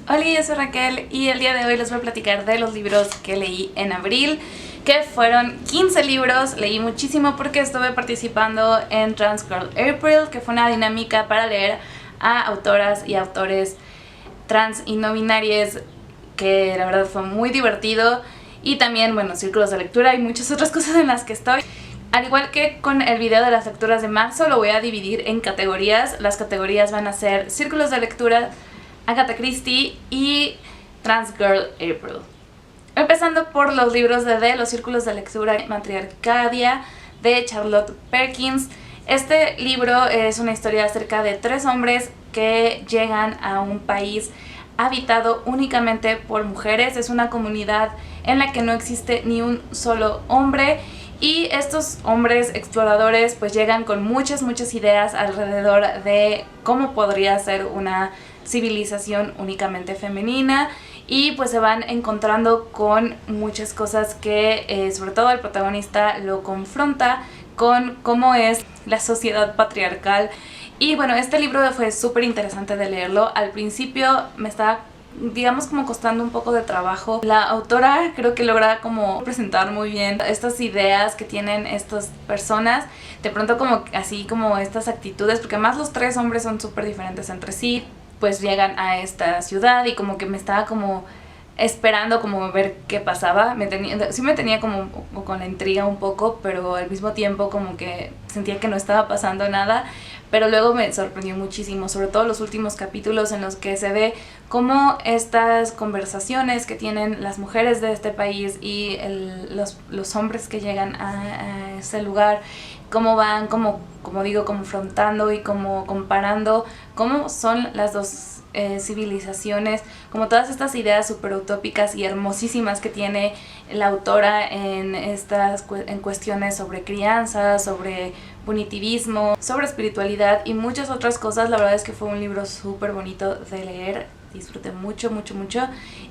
Hola, yo soy Raquel y el día de hoy les voy a platicar de los libros que leí en abril, que fueron 15 libros. Leí muchísimo porque estuve participando en Trans Girl April, que fue una dinámica para leer a autoras y autores trans y no binarias, que la verdad fue muy divertido. Y también, bueno, círculos de lectura y muchas otras cosas en las que estoy. Al igual que con el video de las lecturas de marzo, lo voy a dividir en categorías. Las categorías van a ser círculos de lectura, Agatha Christie y Trans Girl April. Empezando por los libros de los círculos de lectura, Matriarcadia de Charlotte Perkins. Este libro es una historia acerca de 3 hombres que llegan a un país habitado únicamente por mujeres. Es una comunidad en la que no existe ni un solo hombre. Y estos hombres exploradores pues llegan con muchas ideas alrededor de cómo podría ser una civilización únicamente femenina, y pues se van encontrando con muchas cosas que sobre todo el protagonista lo confronta con cómo es la sociedad patriarcal. Y bueno, este libro fue súper interesante de leerlo. Al principio me estaba, digamos, como costando un poco de trabajo. La autora creo que logra como presentar muy bien estas ideas que tienen estas personas, de pronto como así como estas actitudes, porque además los 3 hombres son súper diferentes entre sí. Pues llegan a esta ciudad y como que me estaba como esperando como ver qué pasaba. Sí me tenía como con la intriga un poco, pero al mismo tiempo como que sentía que no estaba pasando nada. Pero luego me sorprendió muchísimo, sobre todo los últimos capítulos en los que se ve cómo estas conversaciones que tienen las mujeres de este país y los hombres que llegan a ese lugar, cómo van como digo, confrontando y como comparando cómo son las dos civilizaciones, como todas estas ideas súper utópicas y hermosísimas que tiene la autora en cuestiones sobre crianza, sobre punitivismo, sobre espiritualidad y muchas otras cosas. La verdad es que fue un libro súper bonito de leer, disfruté mucho.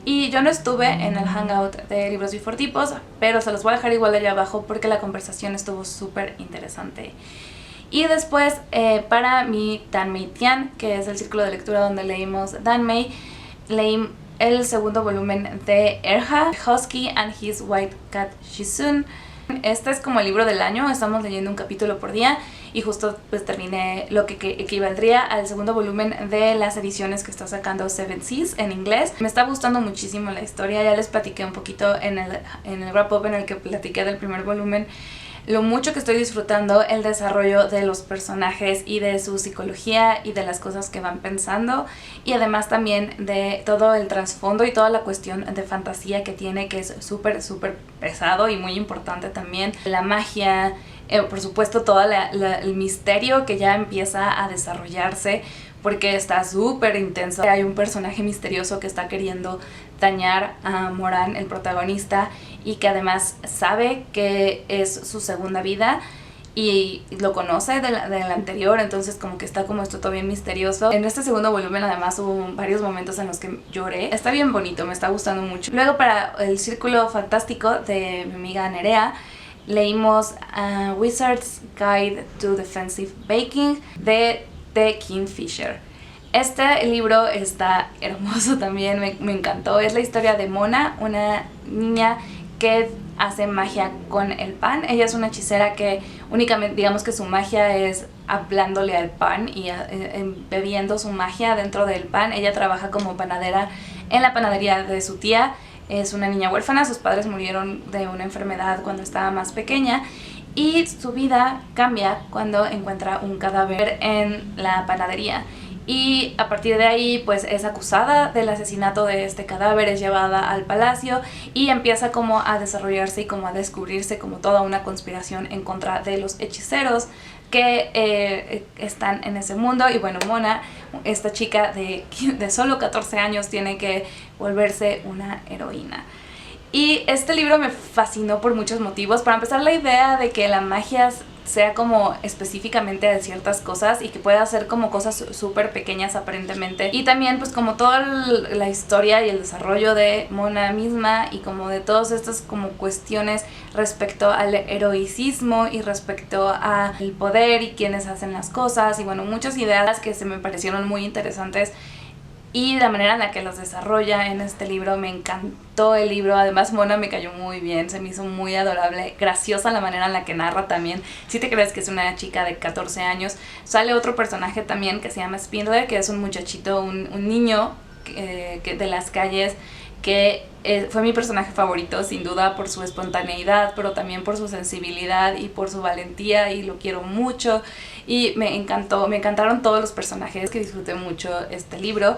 Y yo no estuve en el hangout de Libros Bifortipos, pero se los voy a dejar igual allá abajo porque la conversación estuvo súper interesante. Y después para mi Danmei Tian, que es el círculo de lectura donde leímos Danmei, leí el segundo volumen de Erha, Husky and His White Cat Shizun. Este es como el libro del año, estamos leyendo un capítulo por día y justo pues terminé lo que equivaldría al segundo volumen de las ediciones que está sacando Seven Seas en inglés. Me está gustando muchísimo la historia, ya les platiqué un poquito en el wrap-up en el que platiqué del primer volumen lo mucho que estoy disfrutando el desarrollo de los personajes y de su psicología y de las cosas que van pensando, y además también de todo el trasfondo y toda la cuestión de fantasía que tiene, que es súper pesado y muy importante también. La magia, por supuesto todo el misterio que ya empieza a desarrollarse porque está súper intenso. Hay un personaje misterioso que está queriendo dañar a Moran, el protagonista, y que además sabe que es su segunda vida y lo conoce de la anterior, entonces como que está como esto todo bien misterioso. En este segundo volumen además hubo varios momentos en los que lloré. Está bien bonito, me está gustando mucho. Luego, para el círculo fantástico de mi amiga Nerea, leímos Wizard's Guide to Defensive Baking de The Kingfisher. Este libro está hermoso también, me encantó. Es la historia de Mona, una niña que hace magia con el pan. Ella es una hechicera que únicamente, digamos que su magia es hablándole al pan y bebiendo su magia dentro del pan. Ella trabaja como panadera en la panadería de su tía. Es una niña huérfana, sus padres murieron de una enfermedad cuando estaba más pequeña, y su vida cambia cuando encuentra un cadáver en la panadería. Y a partir de ahí pues es acusada del asesinato de este cadáver, es llevada al palacio y empieza como a desarrollarse y como a descubrirse como toda una conspiración en contra de los hechiceros que están en ese mundo. Y bueno, Mona, esta chica de solo 14 años, tiene que volverse una heroína. Y este libro me fascinó por muchos motivos. Para empezar, la idea de que la magia sea como específicamente de ciertas cosas y que pueda hacer como cosas súper pequeñas aparentemente, y también pues como toda la historia y el desarrollo de Mona misma y como de todas estas como cuestiones respecto al heroicismo y respecto al poder y quienes hacen las cosas, y bueno, muchas ideas que se me parecieron muy interesantes y la manera en la que los desarrolla en este libro. Me encantó el libro, además Mona me cayó muy bien, se me hizo muy adorable, graciosa la manera en la que narra también. Si te crees que es una chica de 14 años, sale otro personaje también que se llama Spindler, que es un muchachito, un niño que de las calles, que fue mi personaje favorito sin duda por su espontaneidad, pero también por su sensibilidad y por su valentía, y lo quiero mucho y me encantaron todos los personajes, que disfruté mucho este libro.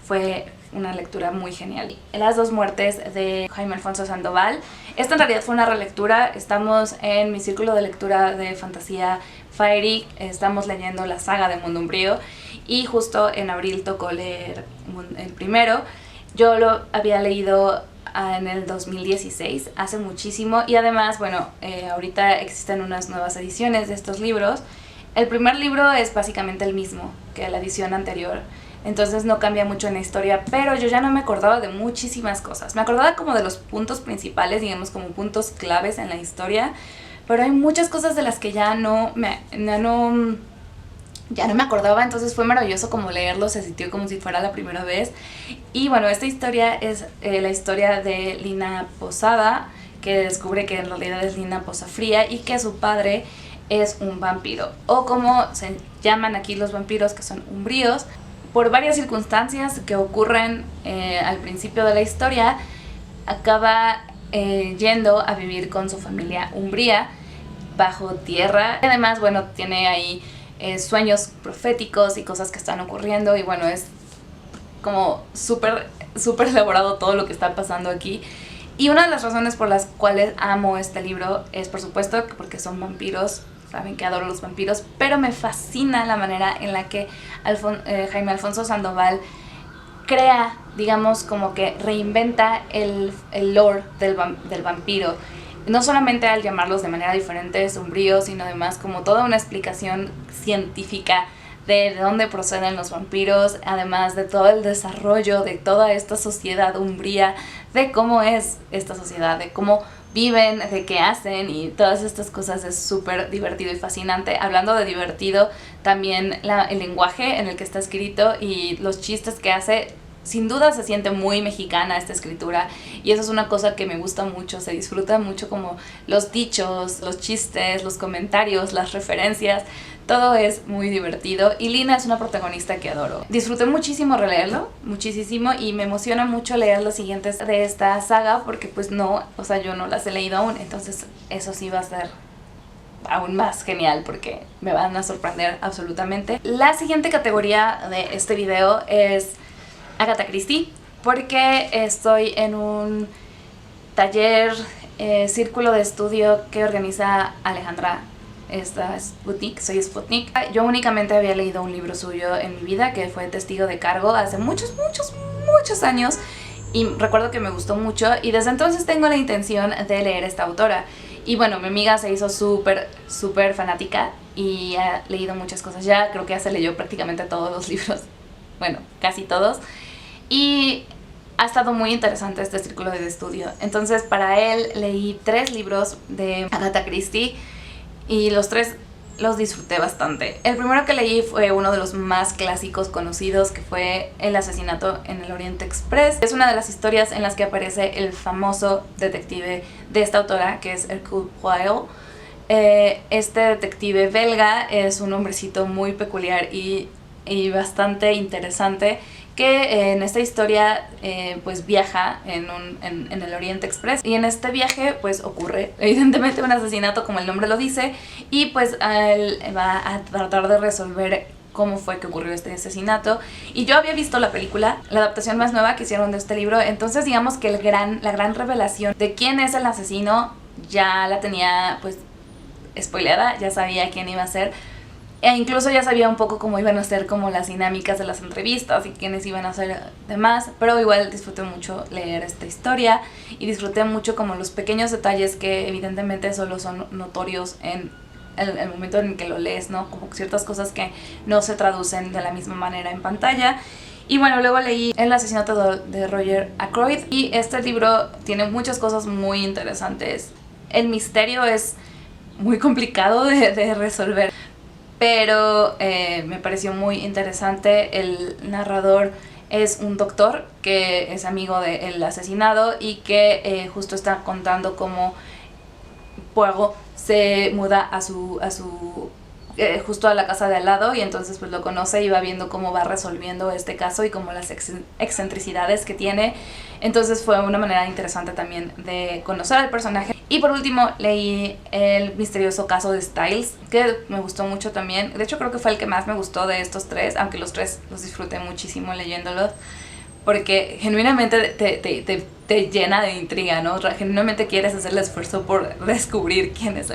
Fue una lectura muy genial. Las dos muertes de Jaime Alfonso Sandoval. Esta en realidad fue una relectura. Estamos en mi círculo de lectura de fantasía Fairy. Estamos leyendo la saga de Mundo Umbrío y justo en abril tocó leer el primero. Yo lo había leído en el 2016, hace muchísimo, y además, bueno, ahorita existen unas nuevas ediciones de estos libros. El primer libro es básicamente el mismo que la edición anterior, entonces no cambia mucho en la historia, pero yo ya no me acordaba de muchísimas cosas. Me acordaba como de los puntos principales, digamos como puntos claves en la historia, pero hay muchas cosas de las que ya no me acordaba, entonces fue maravilloso como leerlo, se sintió como si fuera la primera vez. Y bueno, esta historia es la historia de Lina Posada, que descubre que en realidad es Lina Posafría y que su padre es un vampiro, o como se llaman aquí los vampiros, que son umbríos. Por varias circunstancias que ocurren al principio de la historia, acaba yendo a vivir con su familia umbría bajo tierra. Además, bueno, tiene ahí sueños proféticos y cosas que están ocurriendo, y bueno, es como súper elaborado todo lo que está pasando aquí. Y una de las razones por las cuales amo este libro es, por supuesto, porque son vampiros. Saben que adoro los vampiros, pero me fascina la manera en la que Jaime Alfonso Sandoval crea, digamos, como que reinventa el lore del vampiro. No solamente al llamarlos de manera diferente umbríos, sino además como toda una explicación científica de dónde proceden los vampiros, además de todo el desarrollo de toda esta sociedad umbría, de cómo es esta sociedad, de cómo viven, de qué hacen y todas estas cosas. Es súper divertido y fascinante. Hablando de divertido, también el lenguaje en el que está escrito y los chistes que hace. Sin duda se siente muy mexicana esta escritura, y eso es una cosa que me gusta mucho. Se disfruta mucho como los dichos, los chistes, los comentarios, las referencias. Todo es muy divertido y Lina es una protagonista que adoro. Disfruté muchísimo releerlo, muchísimo, y me emociona mucho leer los siguientes de esta saga porque pues no, o sea, yo no las he leído aún, entonces eso sí va a ser aún más genial porque me van a sorprender absolutamente. La siguiente categoría de este video es Agatha Christie, porque estoy en un taller, círculo de estudio que organiza Alejandra, esta Sputnik, soy Sputnik. Yo únicamente había leído un libro suyo en mi vida, que fue Testigo de Cargo, hace muchos años, y recuerdo que me gustó mucho, y desde entonces tengo la intención de leer esta autora. Y bueno, mi amiga se hizo súper fanática y ha leído muchas cosas ya, creo que ya se leyó prácticamente todos los libros, bueno, casi todos, y ha estado muy interesante este círculo de estudio. Entonces para él leí 3 libros de Agatha Christie y los 3 los disfruté bastante. El primero que leí fue uno de los más clásicos conocidos, que fue El asesinato en el Oriente Express. Es una de las historias en las que aparece el famoso detective de esta autora, que es Hercule Poirot. Este detective belga es un hombrecito muy peculiar y bastante interesante, que en esta historia pues viaja en el Oriente Express, y en este viaje pues ocurre evidentemente un asesinato, como el nombre lo dice, y pues él va a tratar de resolver cómo fue que ocurrió este asesinato. Y yo había visto la película, la adaptación más nueva que hicieron de este libro, entonces digamos que la gran revelación de quién es el asesino ya la tenía pues spoileada, ya sabía quién iba a ser. E incluso ya sabía un poco cómo iban a ser como las dinámicas de las entrevistas y quiénes iban a ser demás, pero igual disfruté mucho leer esta historia y disfruté mucho como los pequeños detalles que evidentemente solo son notorios en el momento en que lo lees, ¿no? Como ciertas cosas que no se traducen de la misma manera en pantalla. Y bueno, luego leí El asesinato de Roger Ackroyd, y este libro tiene muchas cosas muy interesantes. El misterio es muy complicado de resolver, pero me pareció muy interesante. El narrador es un doctor que es amigo del asesinado y que justo está contando cómo Poirot se muda a su justo a la casa de al lado, y entonces pues lo conoce y va viendo cómo va resolviendo este caso y como las excentricidades que tiene. Entonces fue una manera interesante también de conocer al personaje. Y por último leí El misterioso caso de Styles, que me gustó mucho también. De hecho creo que fue el que más me gustó de estos tres, aunque los tres los disfruté muchísimo leyéndolos, porque genuinamente te llena de intriga, ¿no? Genuinamente quieres hacer el esfuerzo por descubrir quién es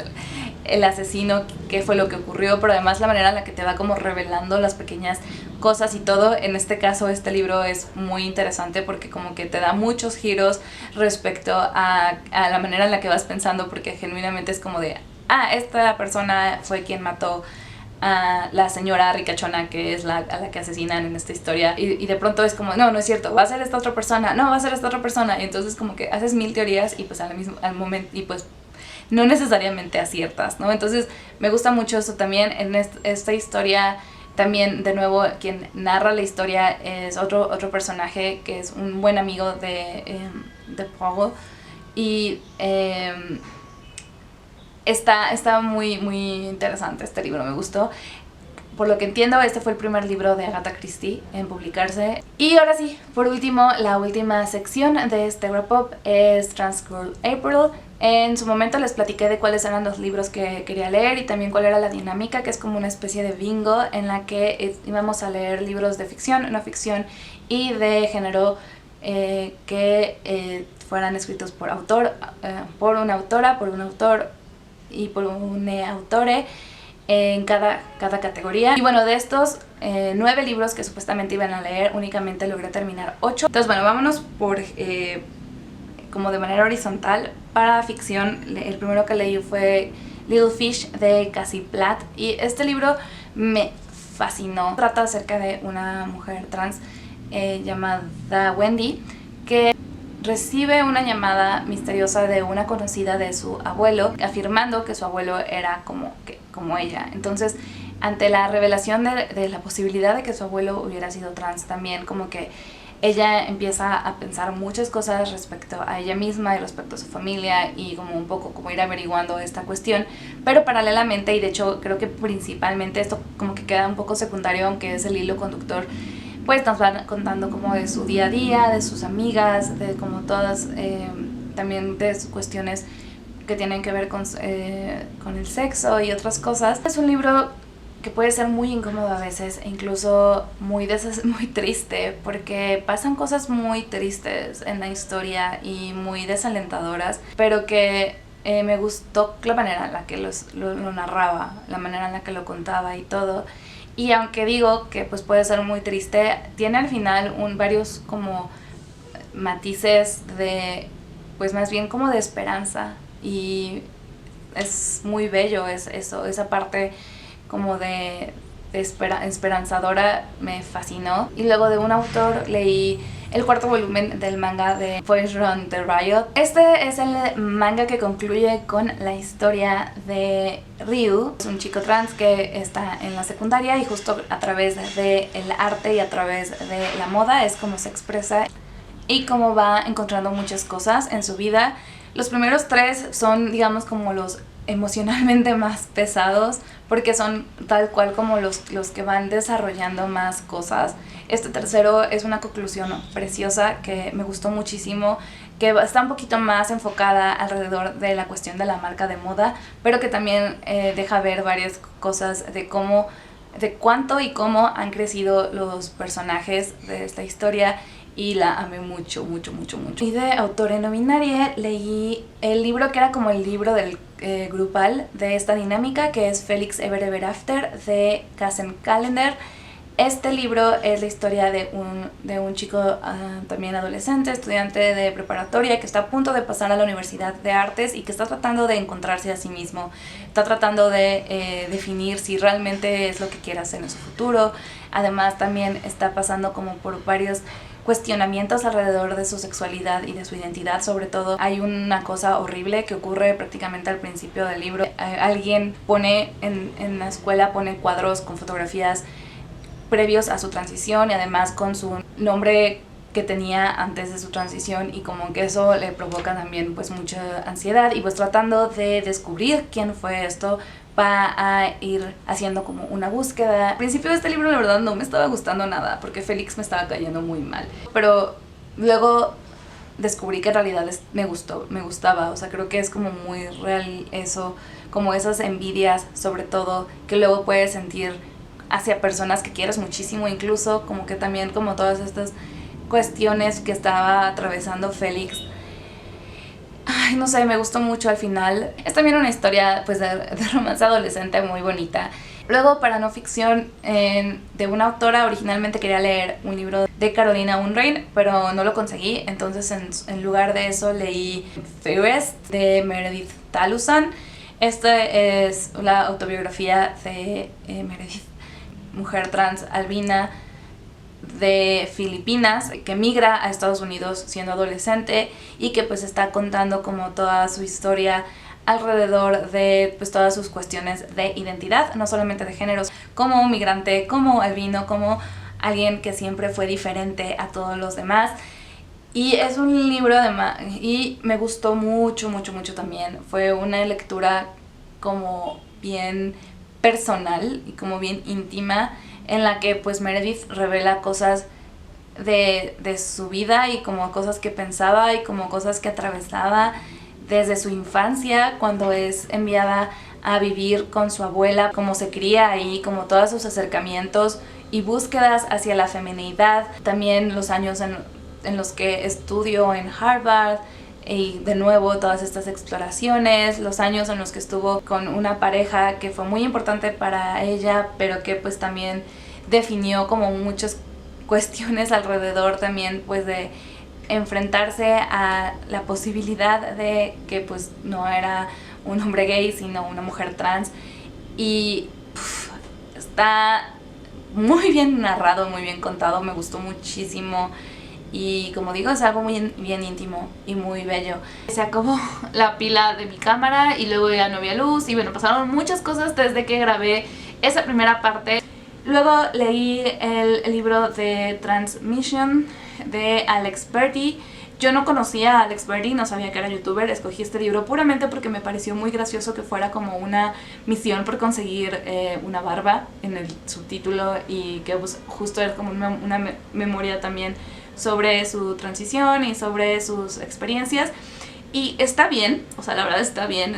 el asesino, qué fue lo que ocurrió, pero además la manera en la que te va como revelando las pequeñas cosas y todo. En este caso, este libro es muy interesante porque como que te da muchos giros respecto a la manera en la que vas pensando, porque genuinamente es como de, esta persona fue quien mató a la señora ricachona, que es a la que asesinan en esta historia, y de pronto es como, no es cierto, va a ser esta otra persona, no, va a ser esta otra persona, y entonces como que haces mil teorías y pues al momento, y pues no necesariamente aciertas, ¿no? Entonces me gusta mucho eso también. En esta historia también, de nuevo, quien narra la historia es otro personaje que es un buen amigo de Poirot, y está muy, muy interesante este libro, me gustó. Por lo que entiendo, este fue el primer libro de Agatha Christie en publicarse. Y ahora sí, por último, la última sección de este wrap-up es Transcurl April. En su momento les platiqué de cuáles eran los libros que quería leer y también cuál era la dinámica, que es como una especie de bingo en la que íbamos a leer libros de ficción, no ficción y de género que fueran escritos por por una autora, por un autor y por un autore en cada categoría. Y bueno, de estos 9 libros que supuestamente iban a leer, únicamente logré terminar 8. Entonces bueno, vámonos por como de manera horizontal. Para ficción, el primero que leí fue Little Fish de Cassie Platt, y este libro me fascinó. Trata acerca de una mujer trans llamada Wendy, que recibe una llamada misteriosa de una conocida de su abuelo, afirmando que su abuelo era como ella. Entonces, ante la revelación de la posibilidad de que su abuelo hubiera sido trans, también como que ella empieza a pensar muchas cosas respecto a ella misma y respecto a su familia, y como un poco como ir averiguando esta cuestión. Pero paralelamente, y de hecho creo que principalmente esto como que queda un poco secundario, aunque es el hilo conductor, pues nos van contando como de su día a día, de sus amigas, de como todas, también de sus cuestiones que tienen que ver con el sexo y otras cosas. Es un libro que puede ser muy incómodo a veces, e incluso muy triste, porque pasan cosas muy tristes en la historia y muy desalentadoras, pero que me gustó la manera en la que lo narraba, la manera en la que lo contaba y todo. Y aunque digo que pues puede ser muy triste, tiene al final varios como matices de, pues más bien como de esperanza, y es muy bello esa parte como de esperanzadora, me fascinó. Y luego de un autor leí el 4º volumen del manga de Boys Run the Riot. Este es el manga que concluye con la historia de Ryu. Es un chico trans que está en la secundaria, y justo a través del arte y a través de la moda es como se expresa y cómo va encontrando muchas cosas en su vida. Los primeros 3 son, digamos, como los emocionalmente más pesados, porque son tal cual como los que van desarrollando más cosas. Este tercero es una conclusión preciosa que me gustó muchísimo, que está un poquito más enfocada alrededor de la cuestión de la marca de moda, pero que también deja ver varias cosas de cuánto y cómo han crecido los personajes de esta historia, y la amé mucho, mucho, mucho, mucho. Y de autores no binaria leí el libro que era como el libro del grupal de esta dinámica, que es Felix Ever Ever After de Kassen Callender. Este libro es la historia de un chico también adolescente, estudiante de preparatoria, que está a punto de pasar a la Universidad de Artes y que está tratando de encontrarse a sí mismo. Está tratando de definir si realmente es lo que quiere hacer en su futuro. Además también está pasando como por varios cuestionamientos alrededor de su sexualidad y de su identidad. Sobre todo hay una cosa horrible que ocurre prácticamente al principio del libro. Alguien pone en la escuela, pone cuadros con fotografías previos a su transición y además con su nombre que tenía antes de su transición, y como que eso le provoca también pues mucha ansiedad, y pues tratando de descubrir quién fue esto va a ir haciendo como una búsqueda. Al principio de este libro la verdad no me estaba gustando nada porque Félix me estaba cayendo muy mal, pero luego descubrí que en realidad me gustaba, o sea, creo que es como muy real eso, como esas envidias sobre todo que luego puedes sentir hacia personas que quieres muchísimo, incluso como que también como todas estas cuestiones que estaba atravesando Félix. Ay, no sé, me gustó mucho al final. Es también una historia pues de romance adolescente muy bonita. Luego, para no ficción, de una autora, originalmente quería leer un libro de Carolina Unrein, pero no lo conseguí, entonces en lugar de eso leí Fairest de Meredith Talusan. Esta es la autobiografía de Meredith, mujer trans albina de Filipinas, que migra a Estados Unidos siendo adolescente y que pues está contando como toda su historia alrededor de pues todas sus cuestiones de identidad, no solamente de géneros, como un migrante, como albino, como alguien que siempre fue diferente a todos los demás. Y es un libro además, y me gustó mucho, mucho, mucho también. Fue una lectura como bien personal y como bien íntima, en la que pues Meredith revela cosas de su vida y como cosas que pensaba y como cosas que atravesaba desde su infancia, cuando es enviada a vivir con su abuela, cómo se cría ahí, como todos sus acercamientos y búsquedas hacia la feminidad, también los años en los que estudió en Harvard, y de nuevo todas estas exploraciones, los años en los que estuvo con una pareja que fue muy importante para ella, pero que pues también definió como muchas cuestiones alrededor también pues de enfrentarse a la posibilidad de que pues no era un hombre gay sino una mujer trans. Y está muy bien narrado, muy bien contado, me gustó muchísimo. Y como digo, es algo muy bien íntimo y muy bello. Se acabó la pila de mi cámara y luego ya no había luz. Y bueno, pasaron muchas cosas desde que grabé esa primera parte. Luego leí el libro de Transmission de Alex Berti. Yo no conocía a Alex Berti, no sabía que era youtuber. Escogí este libro puramente porque me pareció muy gracioso que fuera como una misión por conseguir una barba en el subtítulo, y que pues, justo era como una memoria también sobre su transición y sobre sus experiencias. Y está bien, o sea, la verdad está bien,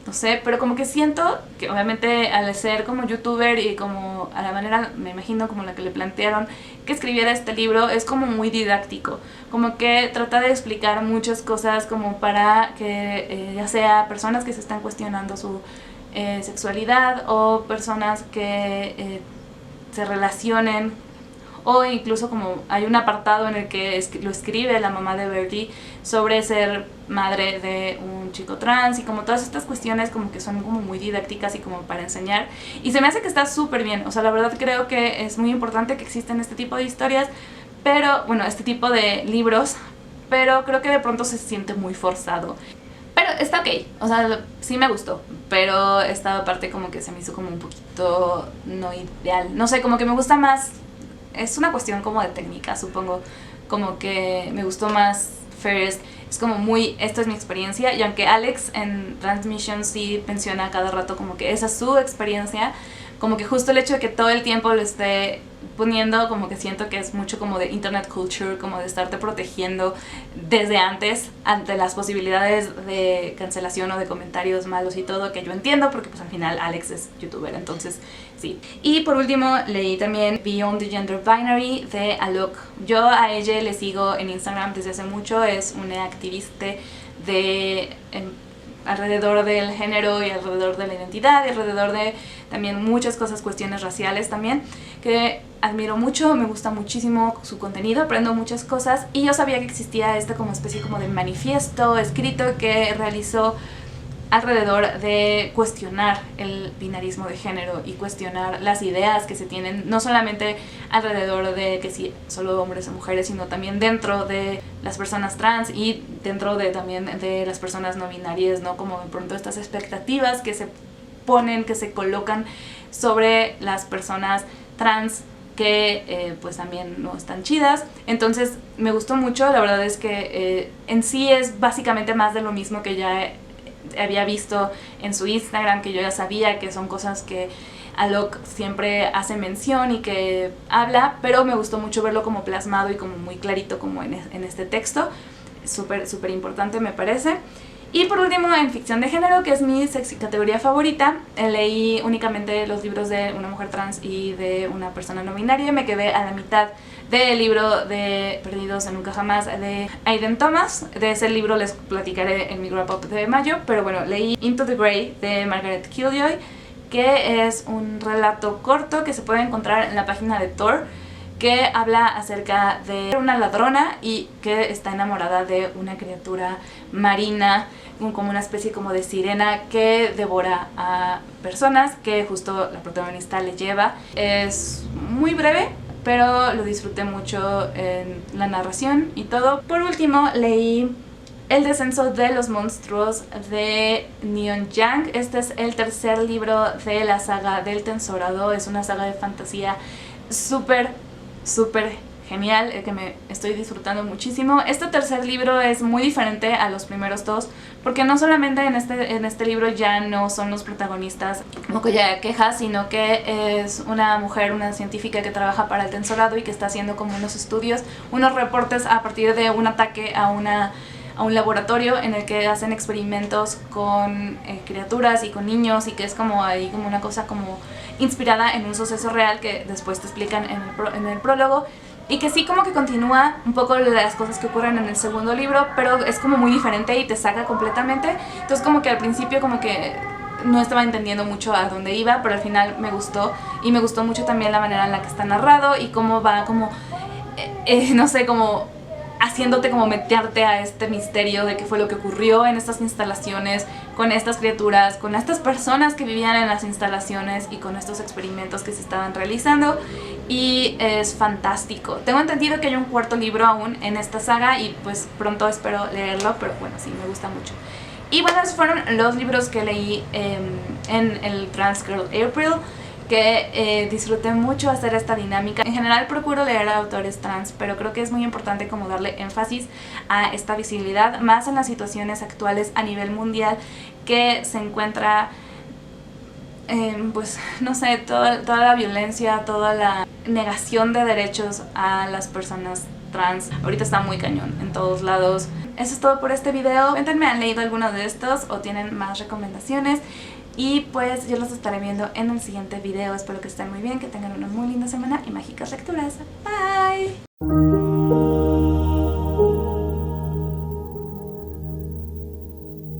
no sé, pero como que siento que obviamente al ser como youtuber y como a la manera, me imagino, como la que le plantearon que escribiera este libro, es como muy didáctico, como que trata de explicar muchas cosas como para que ya sea personas que se están cuestionando su sexualidad, o personas que se relacionen, o incluso como hay un apartado en el que lo escribe la mamá de Bertie sobre ser madre de un chico trans, y como todas estas cuestiones como que son como muy didácticas y como para enseñar, y se me hace que está súper bien. O sea, la verdad creo que es muy importante que existen este tipo de historias, pero bueno, este tipo de libros, pero creo que de pronto se siente muy forzado. Pero está ok, o sea, sí me gustó, pero esta parte como que se me hizo como un poquito no ideal. No sé, como que me gusta más, es una cuestión como de técnica, supongo, como que me gustó más First. Es como muy, esta es mi experiencia, y aunque Alex en Transmission sí menciona cada rato como que esa es su experiencia, como que justo el hecho de que todo el tiempo lo esté poniendo, como que siento que es mucho como de internet culture, como de estarte protegiendo desde antes ante las posibilidades de cancelación o de comentarios malos y todo, que yo entiendo porque pues al final Alex es youtuber, entonces sí. Y por último leí también Beyond the Gender Binary de Alok. Yo a ella le sigo en Instagram desde hace mucho, es una activista de alrededor del género y alrededor de la identidad y alrededor de también muchas cosas, cuestiones raciales también, que admiro mucho, me gusta muchísimo su contenido, aprendo muchas cosas, y yo sabía que existía esta como especie como de manifiesto escrito que realizó alrededor de cuestionar el binarismo de género y cuestionar las ideas que se tienen, no solamente alrededor de que si solo hombres o mujeres, sino también dentro de las personas trans y dentro de también de las personas no binarias, ¿no? Como de pronto estas expectativas que se ponen, que se colocan sobre las personas trans que pues también no están chidas. Entonces me gustó mucho, la verdad es que en sí es básicamente más de lo mismo que ya había visto en su Instagram, que yo ya sabía que son cosas que Alok siempre hace mención y que habla, pero me gustó mucho verlo como plasmado y como muy clarito como en este texto. Súper, súper importante me parece. Y por último, en ficción de género, que es mi categoría favorita, leí únicamente los libros de una mujer trans y de una persona no binaria. Me quedé a la mitad del libro de Perdidos en Nunca Jamás de Aiden Thomas. De ese libro les platicaré en mi wrap up de mayo, pero bueno, leí Into the Grey de Margaret Killjoy, que es un relato corto que se puede encontrar en la página de Tor, que habla acerca de una ladrona y que está enamorada de una criatura marina, como una especie como de sirena que devora a personas, que justo la protagonista le lleva. Es muy breve, pero lo disfruté mucho en la narración y todo. Por último, leí El descenso de los monstruos de Neon Yang. Este es el tercer libro de la saga del Tensorado. Es una saga de fantasía súper genial, que me estoy disfrutando muchísimo. Este tercer libro es muy diferente a los primeros dos, porque no solamente en este libro ya no son los protagonistas Mokoya Keha, sino que es una mujer, una científica que trabaja para el Tensorado y que está haciendo como unos estudios, unos reportes a partir de un ataque a un laboratorio en el que hacen experimentos con criaturas y con niños, y que es como ahí como una cosa como inspirada en un suceso real que después te explican en el prólogo, y que sí como que continúa un poco las cosas que ocurren en el segundo libro, pero es como muy diferente y te saca completamente. Entonces como que al principio como que no estaba entendiendo mucho a dónde iba, pero al final me gustó, y me gustó mucho también la manera en la que está narrado y cómo va como, no sé, como haciéndote como meterte a este misterio de qué fue lo que ocurrió en estas instalaciones, con estas criaturas, con estas personas que vivían en las instalaciones y con estos experimentos que se estaban realizando. Y es fantástico. Tengo entendido que hay un cuarto libro aún en esta saga y pues pronto espero leerlo, pero bueno, sí, me gusta mucho. Y bueno, esos fueron los libros que leí en el Trans Girl April, que disfruté mucho hacer esta dinámica. En general procuro leer a autores trans, pero creo que es muy importante como darle énfasis a esta visibilidad, más en las situaciones actuales a nivel mundial que se encuentra, pues no sé, toda la violencia, toda la negación de derechos a las personas trans. Ahorita está muy cañón en todos lados. Eso es todo por este video. Cuéntenme, ¿han leído alguno de estos o tienen más recomendaciones? Y pues yo los estaré viendo en el siguiente video. Espero que estén muy bien, que tengan una muy linda semana y mágicas lecturas. Bye.